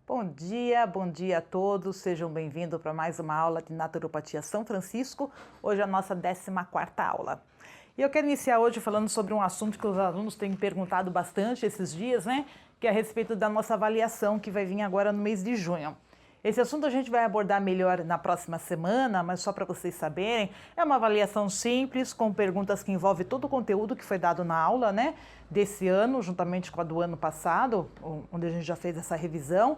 Bom dia a todos, sejam bem-vindos para mais uma aula de Naturopatia São Francisco, hoje é a nossa 14ª aula. E eu quero iniciar hoje falando sobre um assunto que os alunos têm me perguntado bastante esses dias, né? Que é a respeito da nossa avaliação que vai vir agora no mês de junho. Esse assunto a gente vai abordar melhor na próxima semana, mas só para vocês saberem, é uma avaliação simples, com perguntas que envolvem todo o conteúdo que foi dado na aula, né, desse ano, juntamente com a do ano passado, onde a gente já fez essa revisão.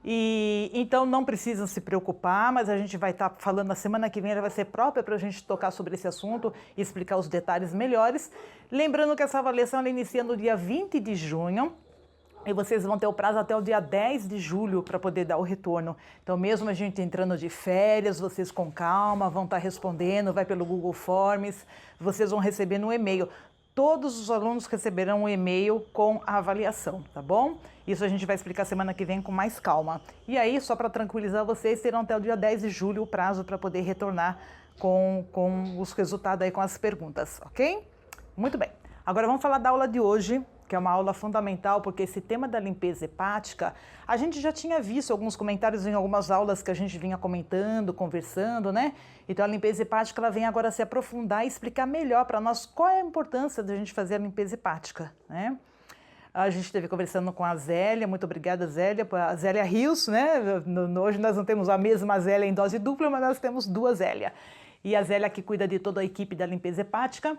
E então não precisam se preocupar, mas a gente vai estar falando na semana que vem, ela vai ser própria para a gente tocar sobre esse assunto e explicar os detalhes melhores. Lembrando que essa avaliação ela inicia no dia 20 de junho. E vocês vão ter o prazo até o dia 10 de julho para poder dar o retorno. Então, mesmo a gente entrando de férias, vocês com calma vão estar respondendo, vai pelo Google Forms, vocês vão receber no e-mail. Todos os alunos receberão um e-mail com a avaliação, tá bom? Isso a gente vai explicar semana que vem com mais calma. E aí, só para tranquilizar vocês, terão até o dia 10 de julho o prazo para poder retornar com os resultados aí, com as perguntas, ok? Muito bem. Agora vamos falar da aula de hoje, que é uma aula fundamental, porque esse tema da limpeza hepática, a gente já tinha visto alguns comentários em algumas aulas que a gente vinha comentando, conversando, né? Então a limpeza hepática, ela vem agora se aprofundar e explicar melhor para nós qual é a importância da gente fazer a limpeza hepática, né? A gente esteve conversando com a Zélia, muito obrigada Zélia, a Zélia Rios, né? Hoje nós não temos a mesma Zélia em dose dupla, mas nós temos duas Zélia. E a Zélia que cuida de toda a equipe da limpeza hepática,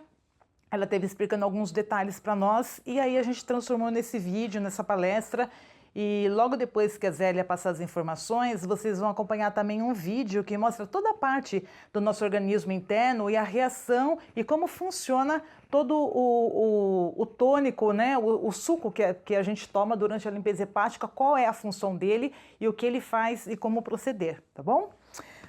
ela esteve explicando alguns detalhes para nós e aí a gente transformou nesse vídeo, nessa palestra, e logo depois que a Zélia passar as informações, vocês vão acompanhar também um vídeo que mostra toda a parte do nosso organismo interno e a reação e como funciona todo o tônico, né, o suco que a gente toma durante a limpeza hepática, qual é a função dele e o que ele faz e como proceder, tá bom?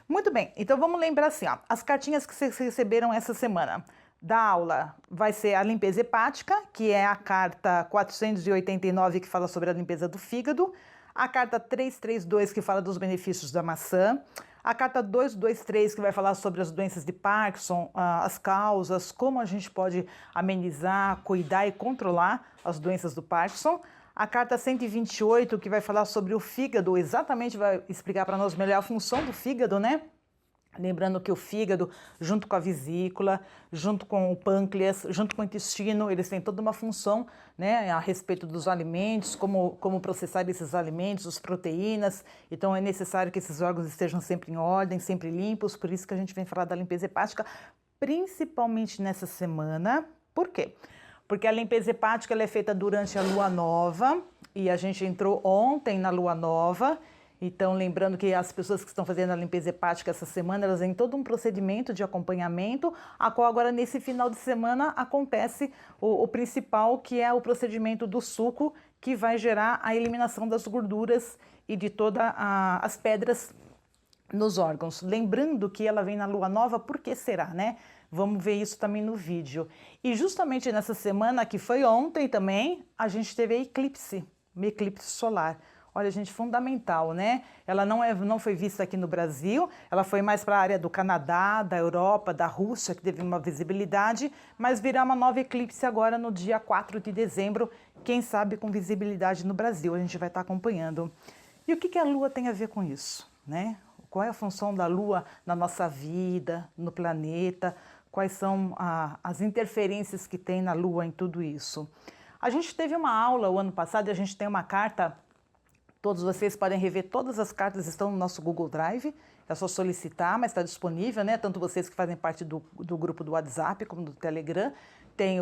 Muito bem, então vamos lembrar assim, ó, as cartinhas que vocês receberam essa semana da aula vai ser a limpeza hepática, que é a carta 489, que fala sobre a limpeza do fígado, a carta 332, que fala dos benefícios da maçã, a carta 223, que vai falar sobre as doenças de Parkinson, as causas, como a gente pode amenizar, cuidar e controlar as doenças do Parkinson, a carta 128, que vai falar sobre o fígado, exatamente vai explicar para nós melhor a função do fígado, né? Lembrando que o fígado, junto com a vesícula, junto com o pâncreas, junto com o intestino, eles têm toda uma função, né, a respeito dos alimentos, como processar esses alimentos, as proteínas. Então é necessário que esses órgãos estejam sempre em ordem, sempre limpos, por isso que a gente vem falar da limpeza hepática, principalmente nessa semana. Por quê? Porque a limpeza hepática ela é feita durante a lua nova, e a gente entrou ontem na lua nova. Então, lembrando que as pessoas que estão fazendo a limpeza hepática essa semana, elas têm todo um procedimento de acompanhamento, a qual agora nesse final de semana acontece o principal, que é o procedimento do suco, que vai gerar a eliminação das gorduras e de todas as pedras nos órgãos. Lembrando que ela vem na lua nova, por que será, né? Vamos ver isso também no vídeo. E justamente nessa semana, que foi ontem também, a gente teve a eclipse, uma eclipse solar. Olha, gente, fundamental, né? Ela não foi vista aqui no Brasil, ela foi mais para a área do Canadá, da Europa, da Rússia, que teve uma visibilidade, mas virá uma nova eclipse agora no dia 4 de dezembro, quem sabe com visibilidade no Brasil, a gente vai estar acompanhando. E o que a Lua tem a ver com isso, né? Qual é a função da Lua na nossa vida, no planeta, quais são as interferências que tem na Lua em tudo isso. A gente teve uma aula o ano passado e a gente tem uma carta. Todos vocês podem rever, todas as cartas estão no nosso Google Drive, é só solicitar, mas está disponível, né? Tanto vocês que fazem parte do grupo do WhatsApp como do Telegram,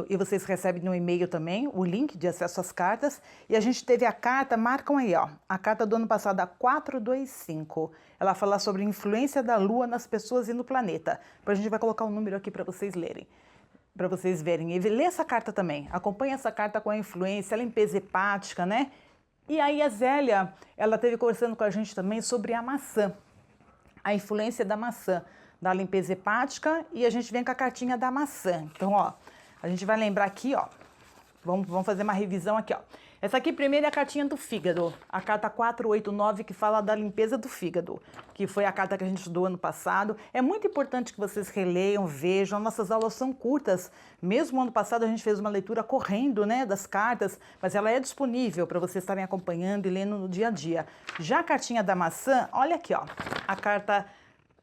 e vocês recebem no e-mail também o link de acesso às cartas. E a gente teve a carta, marcam aí, ó, a carta do ano passado, a 425. Ela fala sobre a influência da Lua nas pessoas e no planeta. Depois a gente vai colocar um número aqui para vocês lerem, para vocês verem. E lê essa carta também, acompanha essa carta com a influência, a limpeza hepática, né? E aí a Zélia, ela esteve conversando com a gente também sobre a maçã, a influência da maçã, da limpeza hepática, e a gente vem com a cartinha da maçã. Então, ó, a gente vai lembrar aqui, ó, Vamos fazer uma revisão aqui, ó. Essa aqui primeiro é a cartinha do fígado, a carta 489, que fala da limpeza do fígado, que foi a carta que a gente estudou ano passado. É muito importante que vocês releiam, vejam, nossas aulas são curtas. Mesmo ano passado a gente fez uma leitura correndo, né, das cartas, mas ela é disponível para vocês estarem acompanhando e lendo no dia a dia. Já a cartinha da maçã, olha aqui, ó, a carta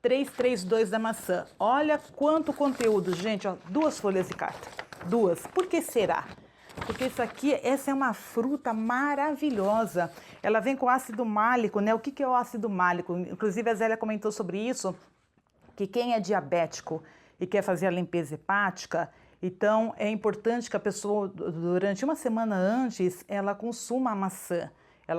332 da maçã. Olha quanto conteúdo, gente, ó, 2 folhas de carta. 2. Por que será? Porque essa é uma fruta maravilhosa. Ela vem com ácido málico, né? O que é o ácido málico? Inclusive a Zélia comentou sobre isso, que quem é diabético e quer fazer a limpeza hepática, então é importante que a pessoa, durante uma semana antes, ela consuma a maçã.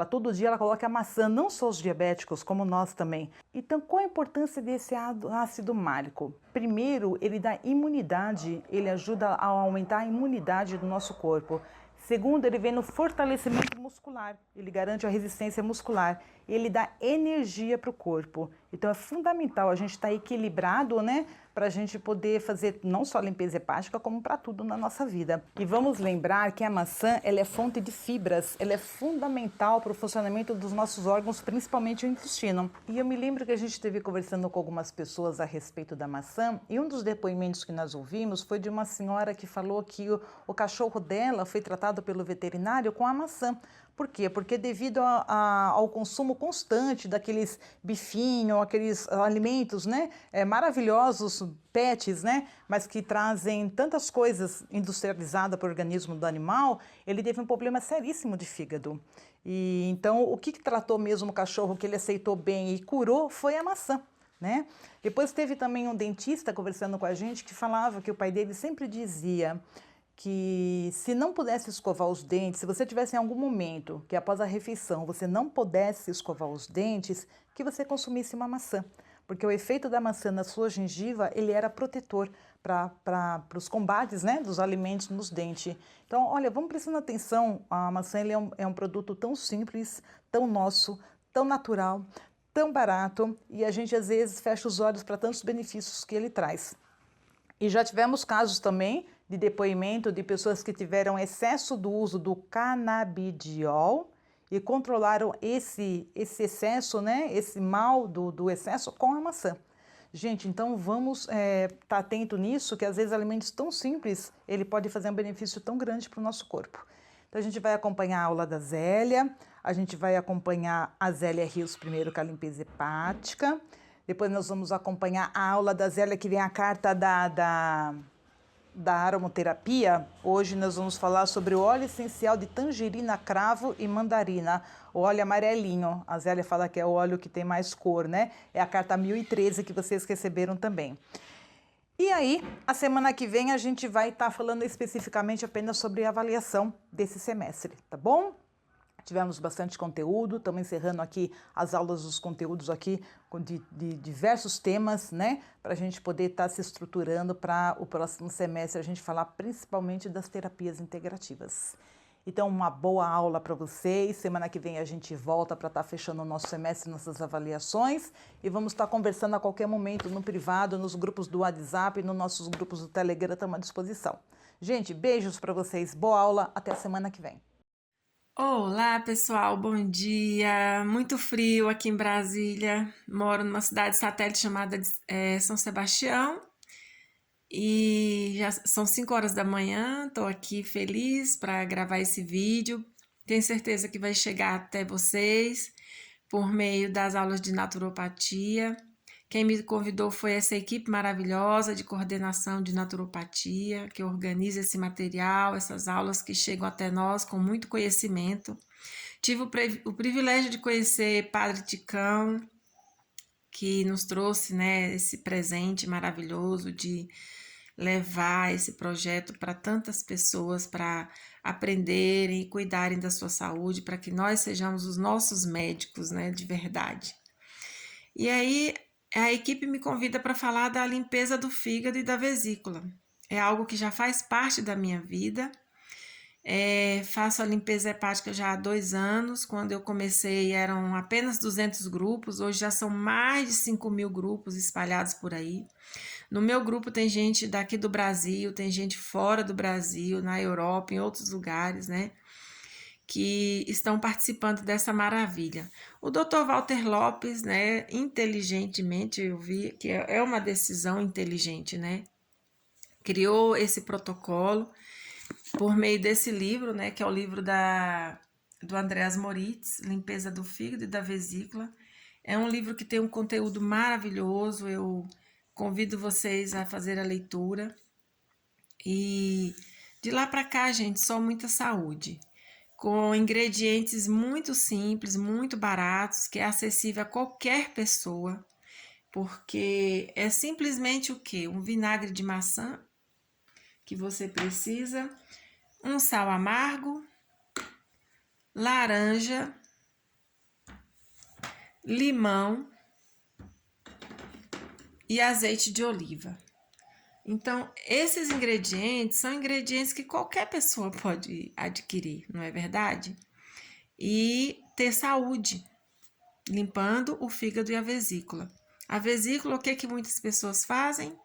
Todo dia ela coloca a maçã, não só os diabéticos, como nós também. Então, qual a importância desse ácido málico? Primeiro, ele dá imunidade, ele ajuda a aumentar a imunidade do nosso corpo. Segundo, ele vem no fortalecimento muscular, ele garante a resistência muscular, ele dá energia para o corpo. Então, é fundamental a gente estar equilibrado, né? Para a gente poder fazer não só a limpeza hepática, como para tudo na nossa vida. E vamos lembrar que a maçã, ela é fonte de fibras, ela é fundamental para o funcionamento dos nossos órgãos, principalmente o intestino. E eu me lembro que a gente esteve conversando com algumas pessoas a respeito da maçã, e um dos depoimentos que nós ouvimos foi de uma senhora que falou que o cachorro dela foi tratado pelo veterinário com a maçã. Por quê? Porque devido ao consumo constante daqueles bifinhos, aqueles alimentos, né, maravilhosos, pets, né, mas que trazem tantas coisas industrializadas para o organismo do animal, ele teve um problema seríssimo de fígado. E então, o que tratou mesmo o cachorro que ele aceitou bem e curou foi a maçã, né? Depois teve também um dentista conversando com a gente que falava que o pai dele sempre dizia que se não pudesse escovar os dentes, se você tivesse em algum momento que após a refeição você não pudesse escovar os dentes, que você consumisse uma maçã. Porque o efeito da maçã na sua gengiva, ele era protetor para os combates, né, dos alimentos nos dentes. Então, olha, vamos prestando atenção, a maçã ele é um produto tão simples, tão nosso, tão natural, tão barato, e a gente às vezes fecha os olhos para tantos benefícios que ele traz. E já tivemos casos também de depoimento de pessoas que tiveram excesso do uso do canabidiol e controlaram esse excesso, né, esse mal do excesso com a maçã. Gente, então vamos estar atento nisso, que às vezes alimentos tão simples, ele pode fazer um benefício tão grande para o nosso corpo. Então a gente vai acompanhar a aula da Zélia, a gente vai acompanhar a Zélia Rios primeiro com a limpeza hepática, depois nós vamos acompanhar a aula da Zélia, que vem a carta da aromaterapia. Hoje nós vamos falar sobre o óleo essencial de tangerina, cravo e mandarina, o óleo amarelinho. A Zélia fala que é o óleo que tem mais cor, né? É a carta 1013 que vocês receberam também. E aí, a semana que vem a gente vai estar falando especificamente apenas sobre a avaliação desse semestre, tá bom? Tivemos bastante conteúdo, estamos encerrando aqui as aulas dos conteúdos aqui de diversos temas, né? Para a gente poder estar se estruturando para o próximo semestre, a gente falar principalmente das terapias integrativas. Então, uma boa aula para vocês. Semana que vem a gente volta para estar fechando o nosso semestre, nossas avaliações. E vamos estar conversando a qualquer momento no privado, nos grupos do WhatsApp, nos nossos grupos do Telegram, estamos à disposição. Gente, beijos para vocês, boa aula, até a semana que vem. Olá, pessoal, bom dia. Muito frio aqui em Brasília. Moro numa cidade satélite chamada São Sebastião e já são 5 horas da manhã. Estou aqui feliz para gravar esse vídeo. Tenho certeza que vai chegar até vocês por meio das aulas de naturopatia. Quem me convidou foi essa equipe maravilhosa de coordenação de naturopatia, que organiza esse material, essas aulas que chegam até nós com muito conhecimento. Tive o privilégio de conhecer Padre Ticão, que nos trouxe, né, esse presente maravilhoso de levar esse projeto para tantas pessoas, para aprenderem e cuidarem da sua saúde, para que nós sejamos os nossos médicos, né, de verdade. E aí, a equipe me convida para falar da limpeza do fígado e da vesícula. É algo que já faz parte da minha vida. Faço a limpeza hepática já há 2 anos. Quando eu comecei eram apenas 200 grupos, hoje já são mais de 5.000 grupos espalhados por aí. No meu grupo tem gente daqui do Brasil, tem gente fora do Brasil, na Europa, em outros lugares, né? Que estão participando dessa maravilha. O Dr. Walter Lopes, né, inteligentemente, eu vi que é uma decisão inteligente, né? Criou esse protocolo por meio desse livro, né, que é o livro do Andreas Moritz, Limpeza do Fígado e da Vesícula. É um livro que tem um conteúdo maravilhoso, eu convido vocês a fazer a leitura. E de lá para cá, gente, só muita saúde, com ingredientes muito simples, muito baratos, que é acessível a qualquer pessoa, porque é simplesmente o quê? Um vinagre de maçã que você precisa, um sal amargo, laranja, limão e azeite de oliva. Então, esses ingredientes são ingredientes que qualquer pessoa pode adquirir, não é verdade? E ter saúde, limpando o fígado e a vesícula. A vesícula, o que que muitas pessoas fazem?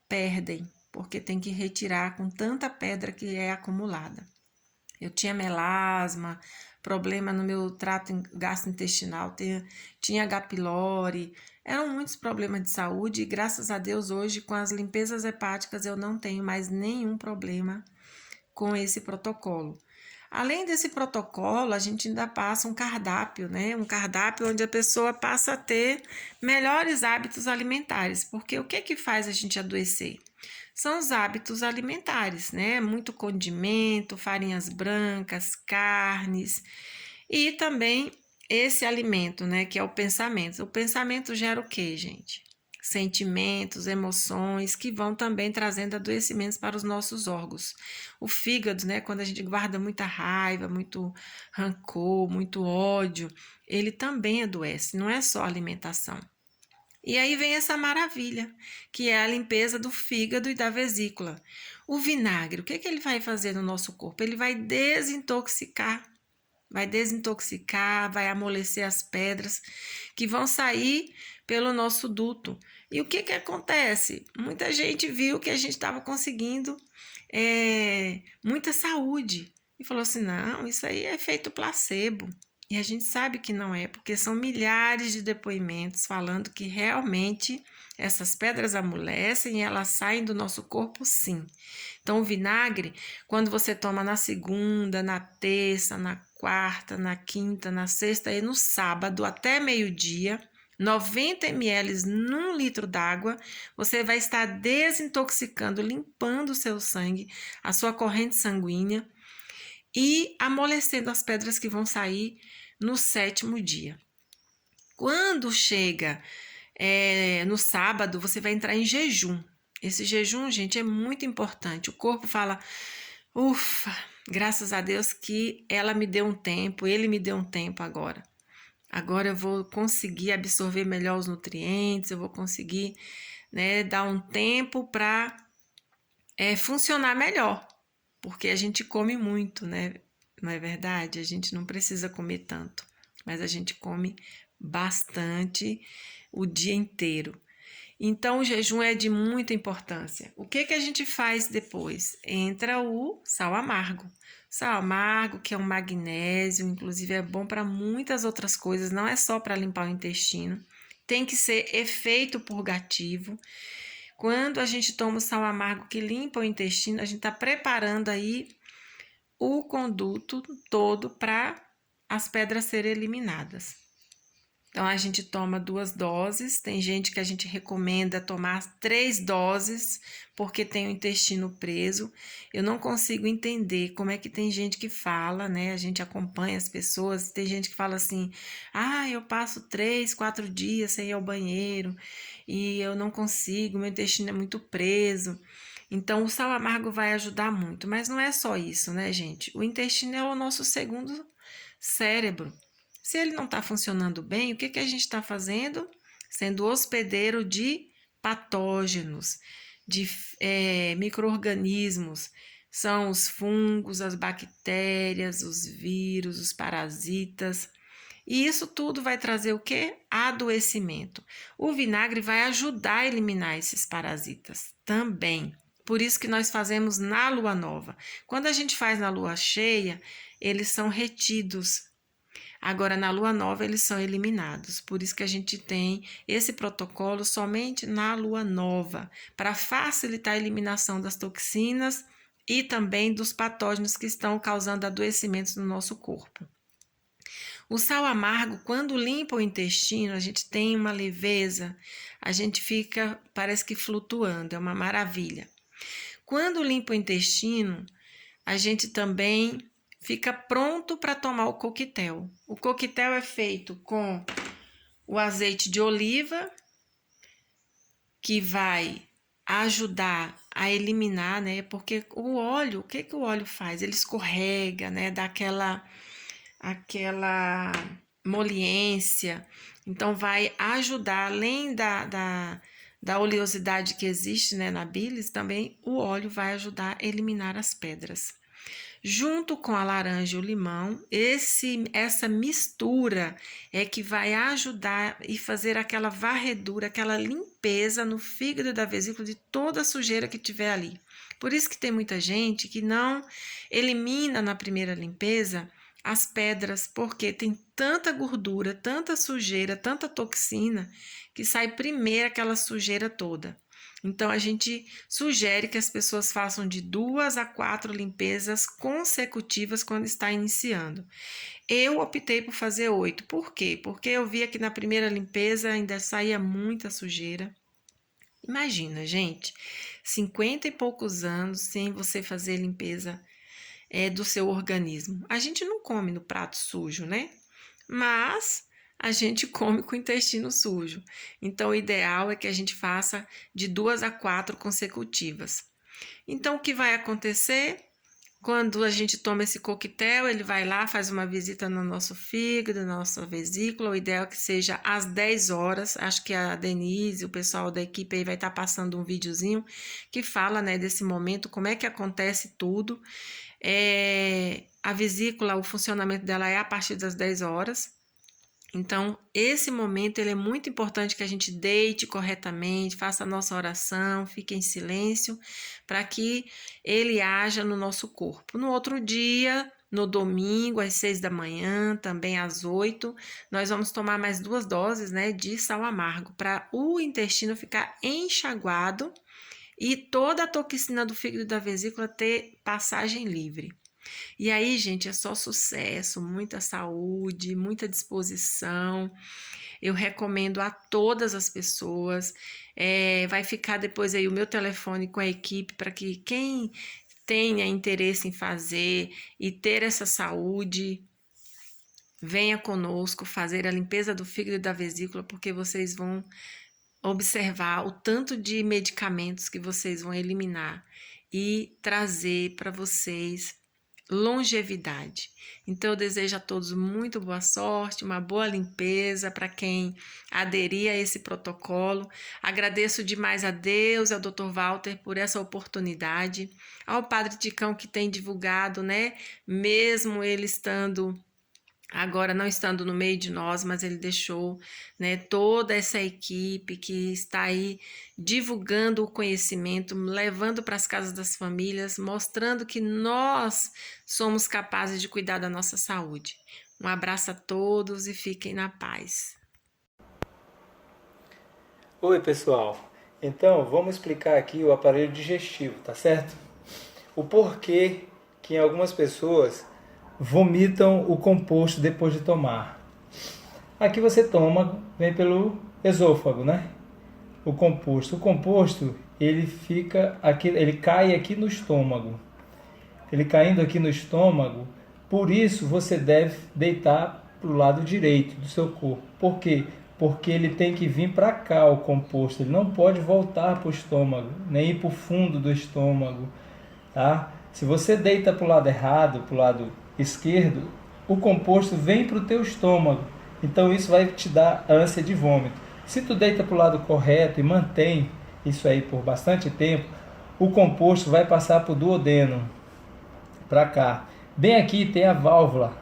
Perdem, porque tem que retirar com tanta pedra que é acumulada. Eu tinha melasma, problema no meu trato gastrointestinal, tinha H. pylori, eram muitos problemas de saúde e graças a Deus hoje com as limpezas hepáticas eu não tenho mais nenhum problema com esse protocolo. Além desse protocolo, a gente ainda passa um cardápio, né? Um cardápio onde a pessoa passa a ter melhores hábitos alimentares, porque o que que faz a gente adoecer? São os hábitos alimentares, né? Muito condimento, farinhas brancas, carnes e também esse alimento, né? Que é o pensamento. O pensamento gera o quê, gente? Sentimentos, emoções que vão também trazendo adoecimentos para os nossos órgãos. O fígado, né? Quando a gente guarda muita raiva, muito rancor, muito ódio, ele também adoece, não é só alimentação. E aí vem essa maravilha, que é a limpeza do fígado e da vesícula. O vinagre, o que que ele vai fazer no nosso corpo? Ele vai desintoxicar, vai amolecer as pedras que vão sair pelo nosso duto. E o que que acontece? Muita gente viu que a gente estava conseguindo muita saúde e falou assim, não, isso aí é efeito placebo. E a gente sabe que não é, porque são milhares de depoimentos falando que realmente essas pedras amolecem e elas saem do nosso corpo, sim. Então, o vinagre, quando você toma na segunda, na terça, na quarta, na quinta, na sexta e no sábado até meio-dia, 90 ml num litro d'água, você vai estar desintoxicando, limpando o seu sangue, a sua corrente sanguínea e amolecendo as pedras que vão sair no 7º dia. Quando chega no sábado, você vai entrar em jejum. Esse jejum, gente, é muito importante. O corpo fala, ufa, graças a Deus que ela me deu um tempo, ele me deu um tempo agora. Agora eu vou conseguir absorver melhor os nutrientes, eu vou conseguir, né, dar um tempo para funcionar melhor, porque a gente come muito, né? Não é verdade? A gente não precisa comer tanto, mas a gente come bastante o dia inteiro. Então, o jejum é de muita importância. O que que a gente faz depois? Entra o sal amargo. Sal amargo, que é um magnésio, inclusive é bom para muitas outras coisas, não é só para limpar o intestino. Tem que ser efeito purgativo. Quando a gente toma o sal amargo que limpa o intestino, a gente está preparando aí o conduto todo para as pedras serem eliminadas. Então, a gente toma 2 doses, tem gente que a gente recomenda tomar 3 doses, porque tem o intestino preso. Eu não consigo entender como é que tem gente que fala, né? A gente acompanha as pessoas, tem gente que fala assim, eu passo 3, 4 dias sem ir ao banheiro, e eu não consigo, meu intestino é muito preso. Então, o sal amargo vai ajudar muito, mas não é só isso, né, gente? O intestino é o nosso segundo cérebro. Se ele não está funcionando bem, o que que a gente está fazendo? Sendo hospedeiro de patógenos, de micro-organismos. São os fungos, as bactérias, os vírus, os parasitas. E isso tudo vai trazer o quê? Adoecimento. O vinagre vai ajudar a eliminar esses parasitas também. Por isso que nós fazemos na lua nova. Quando a gente faz na lua cheia, eles são retidos. Agora, na lua nova, eles são eliminados. Por isso que a gente tem esse protocolo somente na lua nova, para facilitar a eliminação das toxinas e também dos patógenos que estão causando adoecimentos no nosso corpo. O sal amargo, quando limpa o intestino, a gente tem uma leveza, a gente fica, parece que flutuando, é uma maravilha. Quando limpa o intestino, a gente também fica pronto para tomar o coquetel. O coquetel é feito com o azeite de oliva, que vai ajudar a eliminar, né? Porque o óleo, o que que o óleo faz? Ele escorrega, né? Dá aquela moliência. Então, vai ajudar, além da oleosidade que existe, né, na bilis, também o óleo vai ajudar a eliminar as pedras. Junto com a laranja e o limão, essa mistura é que vai ajudar e fazer aquela varredura, aquela limpeza no fígado e da vesícula de toda a sujeira que tiver ali. Por isso que tem muita gente que não elimina na primeira limpeza as pedras, porque tem tanta gordura, tanta sujeira, tanta toxina, que sai primeiro aquela sujeira toda. Então, a gente sugere que as pessoas façam de 2 a 4 limpezas consecutivas quando está iniciando. Eu optei por fazer 8. Por quê? Porque eu via que na primeira limpeza ainda saía muita sujeira. Imagina, gente, 50 e poucos anos sem você fazer limpeza do seu organismo. A gente não come no prato sujo, né? Mas a gente come com o intestino sujo. Então, o ideal é que a gente faça de 2 a 4 consecutivas. Então, o que vai acontecer? Quando a gente toma esse coquetel, ele vai lá, faz uma visita no nosso fígado, na nossa vesícula. O ideal é que seja às 10 horas. Acho que a Denise, o pessoal da equipe aí vai estar passando um videozinho que fala, né, desse momento, como é que acontece tudo. A vesícula, o funcionamento dela é a partir das 10 horas. Então, esse momento ele é muito importante que a gente deite corretamente, faça a nossa oração, fique em silêncio, para que ele haja no nosso corpo. No outro dia, no domingo, às 6 da manhã, também às 8, nós vamos tomar mais 2 doses, né, de sal amargo, para o intestino ficar enxaguado e toda a toxina do fígado e da vesícula ter passagem livre. E aí, gente, é só sucesso, muita saúde, muita disposição. Eu recomendo a todas as pessoas. Vai ficar depois aí o meu telefone com a equipe para que quem tenha interesse em fazer e ter essa saúde, venha conosco fazer a limpeza do fígado e da vesícula, porque vocês vão observar o tanto de medicamentos que vocês vão eliminar e trazer para vocês longevidade. Então, eu desejo a todos muito boa sorte, uma boa limpeza para quem aderir a esse protocolo. Agradeço demais a Deus, ao Dr. Walter por essa oportunidade, ao Padre Ticão que tem divulgado, né? Mesmo ele agora não estando no meio de nós, mas ele deixou, né, toda essa equipe que está aí divulgando o conhecimento, levando para as casas das famílias, mostrando que nós somos capazes de cuidar da nossa saúde. Um abraço a todos e fiquem na paz. Oi, pessoal. Então, vamos explicar aqui o aparelho digestivo, tá certo? O porquê que em algumas pessoas vomitam o composto depois de tomar. Aqui você toma, vem pelo esôfago, né? O composto, ele fica aqui, ele cai aqui no estômago. Ele caindo aqui no estômago, por isso você deve deitar para o lado direito do seu corpo. Por quê? Porque ele tem que vir para cá o composto, ele não pode voltar para o estômago, nem ir para o fundo do estômago, tá? Se você deita para o lado errado, para o lado esquerdo, o composto vem para o teu estômago, então isso vai te dar ânsia de vômito. Se tu deita para o lado correto e mantém isso aí por bastante tempo, o composto vai passar para o duodeno, para cá. Bem aqui tem a válvula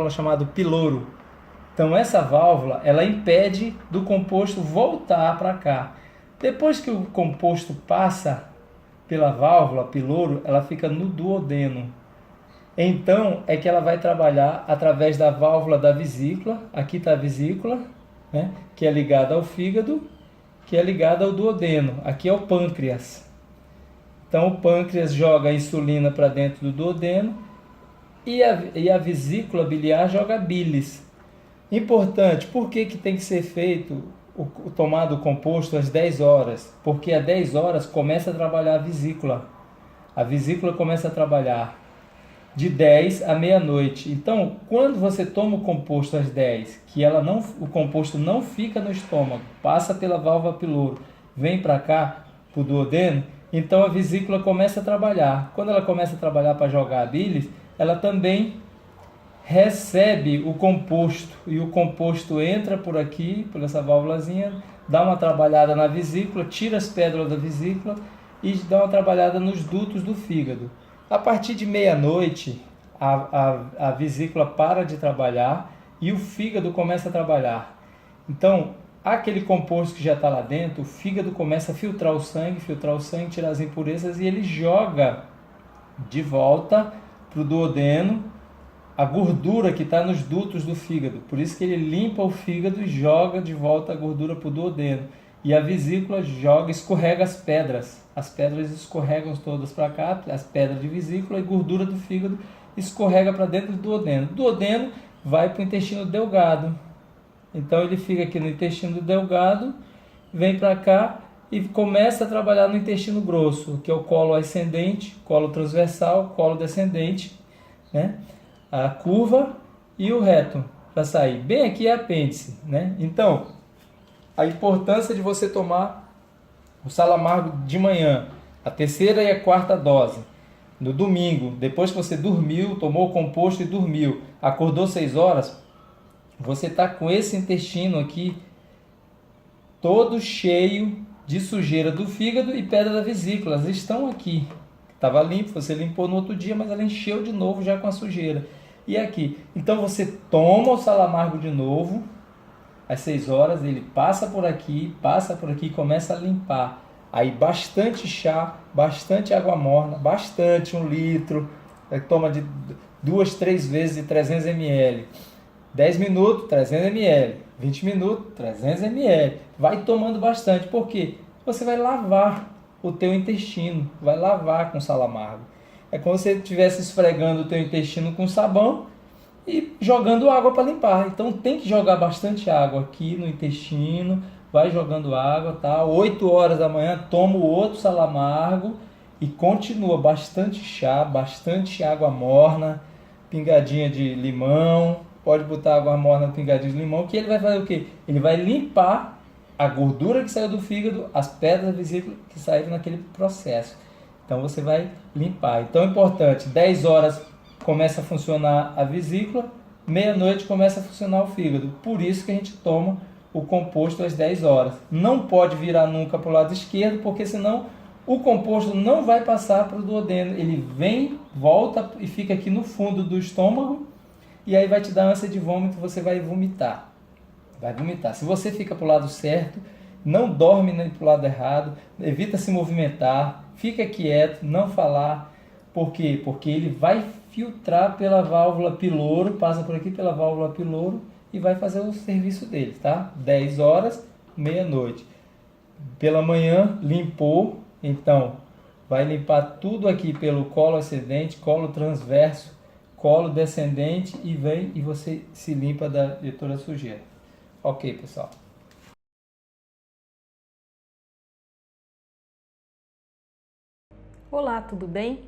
chamada piloro. Então essa válvula, ela impede do composto voltar para cá. Depois que o composto passa pela válvula piloro, ela fica no duodeno. Então é que ela vai trabalhar através da válvula da vesícula. Aqui está a vesícula, né, que é ligada ao fígado, que é ligada ao duodeno. Aqui é o pâncreas. Então o pâncreas joga a insulina para dentro do duodeno e a vesícula biliar joga bilis. Importante, por que tem que ser feito tomado o composto às 10 horas? Porque às 10 horas começa a trabalhar a vesícula. A vesícula começa a trabalhar de 10 à meia-noite. Então, quando você toma o composto às 10, que o composto não fica no estômago, passa pela válvula piloro, vem para cá, para o duodeno, então a vesícula começa a trabalhar. Quando ela começa a trabalhar para jogar a bilis, ela também recebe o composto, e o composto entra por aqui, por essa válvulazinha, dá uma trabalhada na vesícula, tira as pedras da vesícula e dá uma trabalhada nos dutos do fígado. A partir de meia-noite, a vesícula para de trabalhar e o fígado começa a trabalhar. Então, aquele composto que já está lá dentro, o fígado começa a filtrar o sangue, tirar as impurezas e ele joga de volta para o duodeno a gordura que está nos dutos do fígado. Por isso que ele limpa o fígado e joga de volta a gordura para o duodeno. E a vesícula escorrega as pedras. As pedras escorregam todas para cá, as pedras de vesícula, e gordura do fígado escorrega para dentro do duodeno. O duodeno vai para o intestino delgado. Então ele fica aqui no intestino delgado, vem para cá e começa a trabalhar no intestino grosso, que é o colo ascendente, colo transversal, colo descendente, né? A curva e o reto para sair. Bem aqui é apêndice, né? Então, a importância de você tomar o sal amargo de manhã, a terceira e a quarta dose, no domingo, depois que você dormiu, tomou o composto e dormiu, acordou 6 horas, você está com esse intestino aqui todo cheio de sujeira do fígado e pedra da vesícula. Elas estão aqui. Estava limpo, você limpou no outro dia, mas ela encheu de novo já com a sujeira. E aqui, então você toma o sal amargo de novo, às 6 horas, ele passa por aqui, começa a limpar. Aí bastante chá, bastante água morna, bastante, 1 litro, toma de 2, 3 vezes de 300 ml. 10 minutos, 300 ml. 20 minutos, 300 ml. Vai tomando bastante, porque você vai lavar o teu intestino, vai lavar com sal amargo. É como se você estivesse esfregando o teu intestino com sabão e jogando água para limpar. Então tem que jogar bastante água aqui no intestino, vai jogando água, tá? 8 horas da manhã, toma o outro sal amargo e continua. Bastante chá, bastante água morna, pingadinha de limão, pode botar água morna, pingadinha de limão, que ele vai fazer o quê? Ele vai limpar a gordura que saiu do fígado, as pedras da vesícula que saíram naquele processo. Então você vai limpar. Então é importante, 10 horas começa a funcionar a vesícula, meia-noite começa a funcionar o fígado. Por isso que a gente toma o composto às 10 horas. Não pode virar nunca para o lado esquerdo, porque senão o composto não vai passar para o duodeno. Ele vem, volta e fica aqui no fundo do estômago, e aí vai te dar ânsia de vômito, você vai vomitar. Vai vomitar. Se você fica para o lado certo, não dorme para o lado errado, evita se movimentar, fica quieto, não falar. Por quê? Porque ele vai filtrar pela válvula piloro, passa por aqui pela válvula piloro e vai fazer o serviço dele, tá? 10 horas, meia-noite. Pela manhã, limpou, então vai limpar tudo aqui pelo colo ascendente, colo transverso, colo descendente e vem e você se limpa de toda a sujeira. Ok, pessoal. Olá, tudo bem?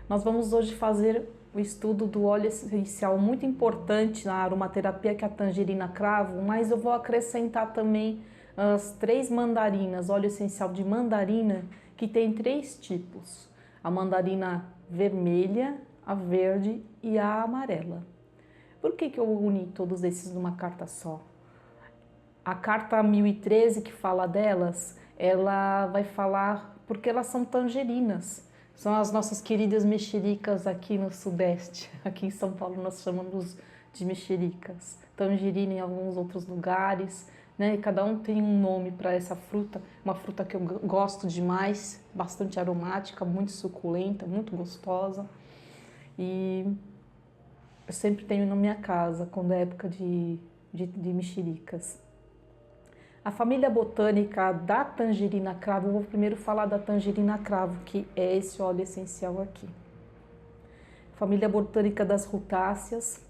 Nós vamos hoje fazer o estudo do óleo essencial muito importante na aromaterapia, que é a tangerina cravo, mas eu vou acrescentar também as 3 mandarinas, óleo essencial de mandarina, que tem 3 tipos: a mandarina vermelha, a verde e a amarela. Por que eu uni todos esses numa carta só? A carta 1013, que fala delas, ela vai falar porque elas são tangerinas. São as nossas queridas mexericas aqui no Sudeste. Aqui em São Paulo nós chamamos de mexericas, tangerina em alguns outros lugares, né? Cada um tem um nome para essa fruta, uma fruta que eu gosto demais, bastante aromática, muito suculenta, muito gostosa. E eu sempre tenho na minha casa quando é época de mexericas. A família botânica da tangerina cravo, eu vou primeiro falar da tangerina cravo, que é esse óleo essencial aqui. Família botânica das rutáceas.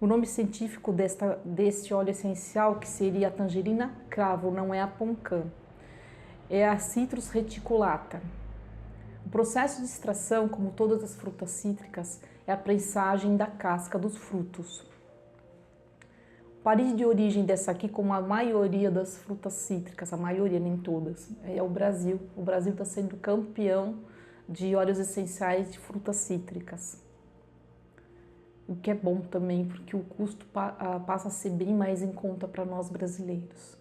O nome científico deste óleo essencial, que seria a tangerina cravo, não é a poncã, é a Citrus reticulata. O processo de extração, como todas as frutas cítricas, é a prensagem da casca dos frutos. O país de origem dessa aqui, como a maioria das frutas cítricas, a maioria, nem todas, é o Brasil. O Brasil está sendo campeão de óleos essenciais de frutas cítricas. O que é bom também, porque o custo passa a ser bem mais em conta para nós brasileiros.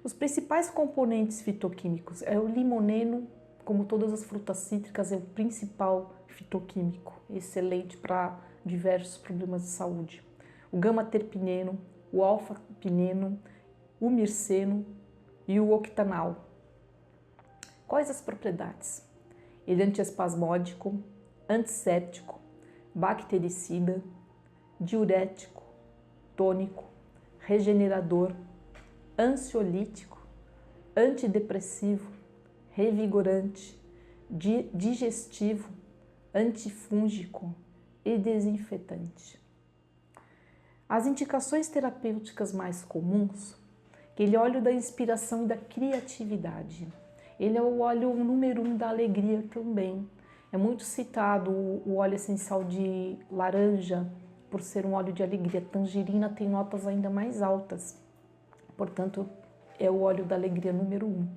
Os principais componentes fitoquímicos é o limoneno, como todas as frutas cítricas, é o principal fitoquímico, excelente para diversos problemas de saúde. O gama-terpineno, o alfa-pineno, o mirceno e o octanal. Quais as propriedades? Ele é antiespasmódico, antisséptico, bactericida, diurético, tônico, regenerador, ansiolítico, antidepressivo, revigorante, digestivo, antifúngico e desinfetante. As indicações terapêuticas mais comuns, ele é o óleo da inspiração e da criatividade. Ele é o óleo número 1 da alegria também. É muito citado o óleo essencial de laranja, por ser um óleo de alegria. Tangerina tem notas ainda mais altas, portanto, é o óleo da alegria número 1.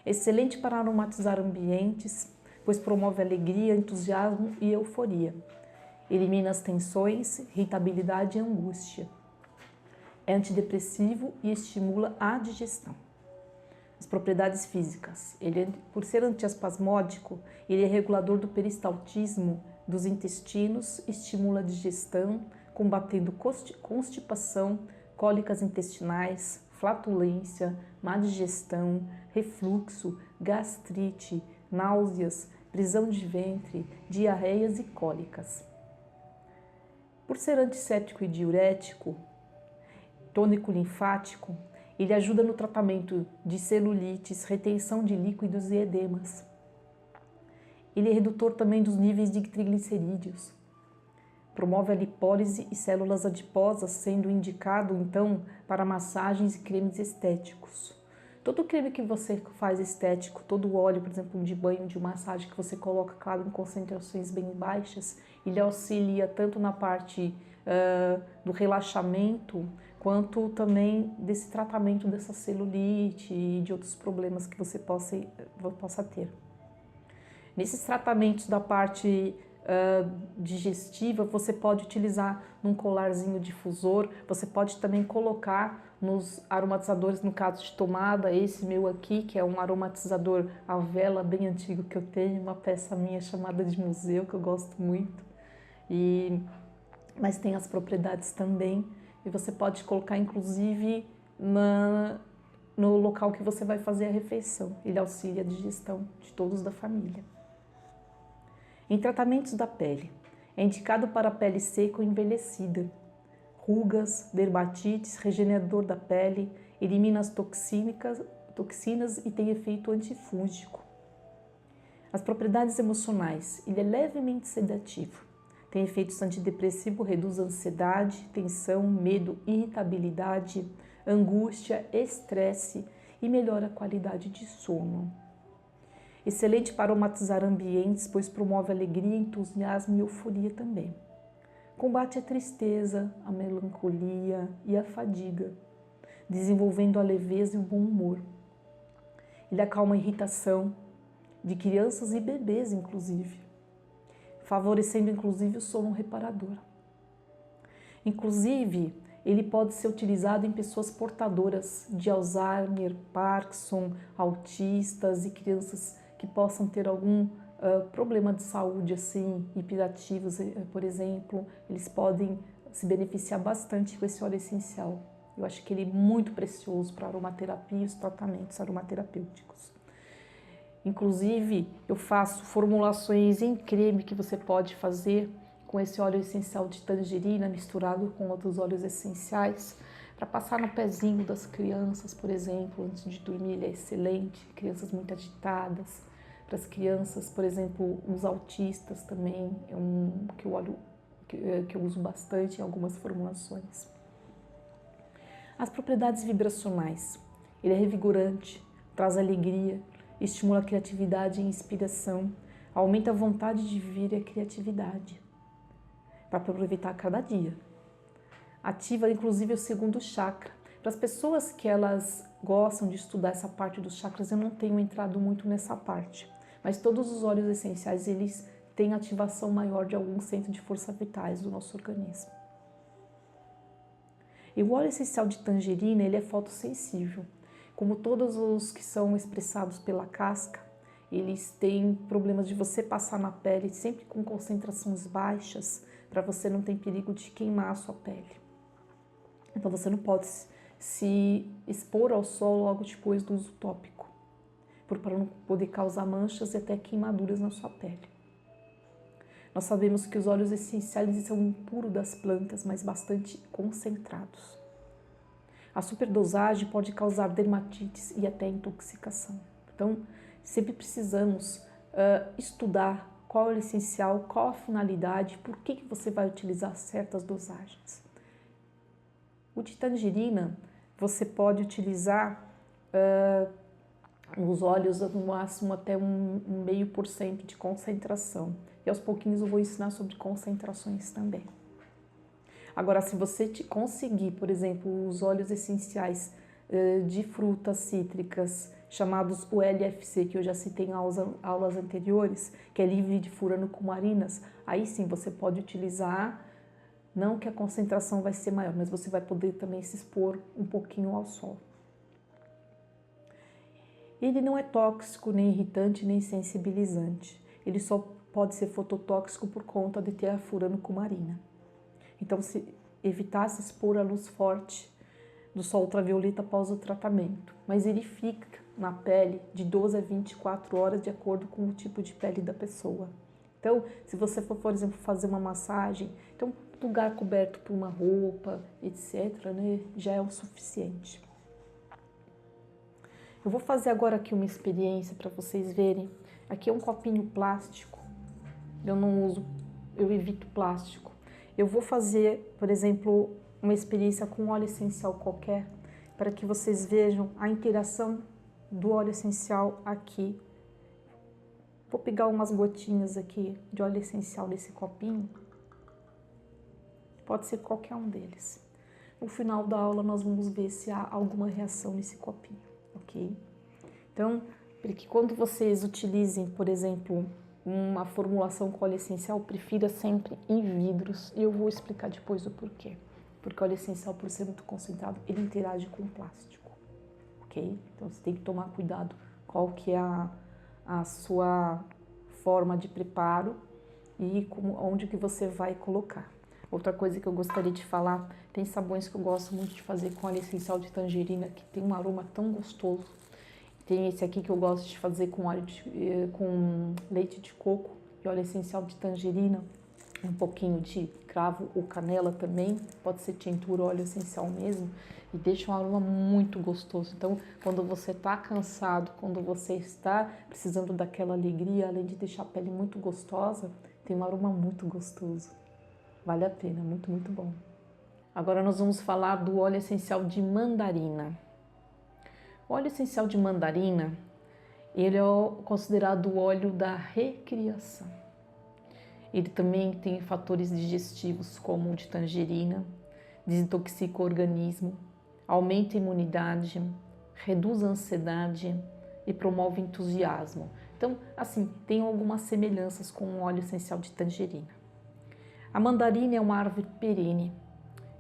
Excelente para aromatizar ambientes, pois promove alegria, entusiasmo e euforia. Elimina as tensões, irritabilidade e angústia. É antidepressivo e estimula a digestão. As propriedades físicas. Por ser antiespasmódico, ele é regulador do peristaltismo dos intestinos, estimula a digestão, combatendo constipação, cólicas intestinais, flatulência, má digestão, refluxo, gastrite, náuseas, prisão de ventre, diarreias e cólicas. Por ser antisséptico e diurético, tônico linfático, ele ajuda no tratamento de celulites, retenção de líquidos e edemas. Ele é redutor também dos níveis de triglicerídeos. Promove a lipólise e células adiposas, sendo indicado, então, para massagens e cremes estéticos. Todo creme que você faz estético, todo óleo, por exemplo, de banho, de massagem, que você coloca, claro, em concentrações bem baixas, ele auxilia tanto na parte do relaxamento, quanto também desse tratamento dessa celulite e de outros problemas que você possa ter. Nesses tratamentos da parte digestiva, você pode utilizar num colarzinho difusor, você pode também colocar nos aromatizadores, no caso de tomada, esse meu aqui, que é um aromatizador à vela bem antigo que eu tenho, uma peça minha chamada de museu, que eu gosto muito, mas tem as propriedades também, e você pode colocar inclusive no local que você vai fazer a refeição. Ele auxilia a digestão de todos da família. Em tratamentos da pele, é indicado para a pele seca ou envelhecida, rugas, dermatites, regenerador da pele, elimina as toxinas e tem efeito antifúngico. As propriedades emocionais, ele é levemente sedativo, tem efeitos antidepressivo, reduz a ansiedade, tensão, medo, irritabilidade, angústia, estresse e melhora a qualidade de sono. Excelente para aromatizar ambientes, pois promove alegria, entusiasmo e euforia também. Combate a tristeza, a melancolia e a fadiga, desenvolvendo a leveza e o bom humor. Ele acalma a irritação de crianças e bebês, inclusive, favorecendo inclusive o sono reparador. Inclusive, ele pode ser utilizado em pessoas portadoras de Alzheimer, Parkinson, autistas e crianças que possam ter algum problema de saúde, assim, hiperativos, por exemplo. Eles podem se beneficiar bastante com esse óleo essencial. Eu acho que ele é muito precioso para a aromaterapia e os tratamentos aromaterapêuticos. Inclusive, eu faço formulações em creme que você pode fazer com esse óleo essencial de tangerina misturado com outros óleos essenciais para passar no pezinho das crianças, por exemplo, antes de dormir. Ele é excelente, crianças muito agitadas. Para as crianças, por exemplo, os autistas também, que eu uso bastante em algumas formulações. As propriedades vibracionais. Ele é revigorante, traz alegria, estimula a criatividade e inspiração, aumenta a vontade de viver e a criatividade, para aproveitar cada dia. Ativa inclusive o segundo chakra. Para as pessoas que elas gostam de estudar essa parte dos chakras, eu não tenho entrado muito nessa parte, mas todos os óleos essenciais, eles têm ativação maior de alguns centros de força vitais do nosso organismo. E o óleo essencial de tangerina, ele é fotossensível. Como todos os que são expressados pela casca, eles têm problemas de você passar na pele sempre com concentrações baixas, para você não ter perigo de queimar a sua pele. Então você não pode se expor ao sol logo depois do uso tópico, para não poder causar manchas e até queimaduras na sua pele. Nós sabemos que os óleos essenciais são impuros das plantas, mas bastante concentrados. A superdosagem pode causar dermatites e até intoxicação. Então, sempre precisamos estudar qual é o óleo essencial, qual a finalidade, por que você vai utilizar certas dosagens. O de tangerina, você pode utilizar os óleos no máximo até 0,5% de concentração. E aos pouquinhos eu vou ensinar sobre concentrações também. Agora, se você conseguir, por exemplo, os óleos essenciais de frutas cítricas, chamados o LFC, que eu já citei em aulas anteriores, que é livre de furanocumarinas, aí sim você pode utilizar, não que a concentração vai ser maior, mas você vai poder também se expor um pouquinho ao sol. Ele não é tóxico, nem irritante, nem sensibilizante. Ele só pode ser fototóxico por conta de ter a furanocumarina. Então, evitar se expor à luz forte do sol ultravioleta após o tratamento. Mas ele fica na pele de 12 a 24 horas de acordo com o tipo de pele da pessoa. Então, se você for, por exemplo, fazer uma massagem, então, lugar coberto por uma roupa, etc., né, já é o suficiente. Eu vou fazer agora aqui uma experiência para vocês verem. Aqui é um copinho plástico. Eu evito plástico. Eu vou fazer, por exemplo, uma experiência com óleo essencial qualquer, para que vocês vejam a interação do óleo essencial aqui. Vou pegar umas gotinhas aqui de óleo essencial desse copinho. Pode ser qualquer um deles. No final da aula nós vamos ver se há alguma reação nesse copinho, ok? Então, para que quando vocês utilizem, por exemplo, uma formulação com óleo essencial, prefira sempre em vidros, e eu vou explicar depois o porquê. Porque o óleo essencial, por ser muito concentrado, ele interage com o plástico, ok? Então você tem que tomar cuidado qual que é a sua forma de preparo e onde que você vai colocar. Outra coisa que eu gostaria de falar, tem sabões que eu gosto muito de fazer com óleo essencial de tangerina, que tem um aroma tão gostoso. Tem esse aqui que eu gosto de fazer com leite de coco e óleo essencial de tangerina, um pouquinho de cravo ou canela também, pode ser tintura ou óleo essencial mesmo, e deixa um aroma muito gostoso. Então, quando você está cansado, quando você está precisando daquela alegria, além de deixar a pele muito gostosa, tem um aroma muito gostoso. Vale a pena, muito, muito bom. Agora nós vamos falar do óleo essencial de mandarina. O óleo essencial de mandarina, ele é considerado o óleo da recriação. Ele também tem fatores digestivos como o de tangerina, desintoxica o organismo, aumenta a imunidade, reduz a ansiedade e promove entusiasmo. Então, assim, tem algumas semelhanças com o óleo essencial de tangerina. A mandarina é uma árvore perene,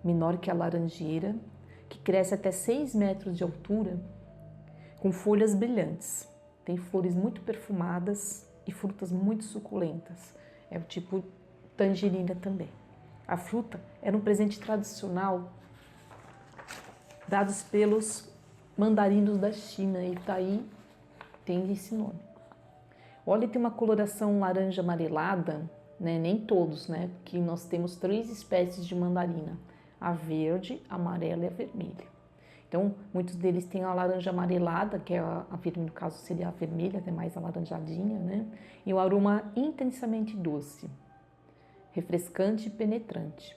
menor que a laranjeira, que cresce até 6 metros de altura, com folhas brilhantes. Tem flores muito perfumadas e frutas muito suculentas. É o tipo tangerina também. A fruta era um presente tradicional dados pelos mandarinos da China e daí tem esse nome. O óleo tem uma coloração laranja amarelada, né? Nem todos, né? Porque nós temos 3 espécies de mandarina: a verde, a amarela e a vermelha. Então, muitos deles têm a laranja amarelada, que é no caso seria a vermelha, que é mais alaranjadinha, né? E o aroma intensamente doce, refrescante e penetrante.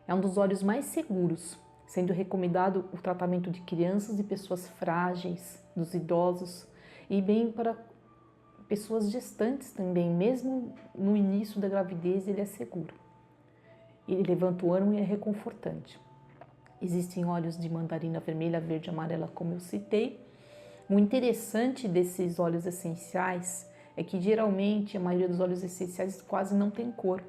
É um dos óleos mais seguros, sendo recomendado o tratamento de crianças e pessoas frágeis, dos idosos e bem para pessoas gestantes também, mesmo no início da gravidez ele é seguro. Ele levanta o ânimo e é reconfortante. Existem óleos de mandarina vermelha, verde e amarela, como eu citei. O interessante desses óleos essenciais é que geralmente a maioria dos óleos essenciais quase não tem cor.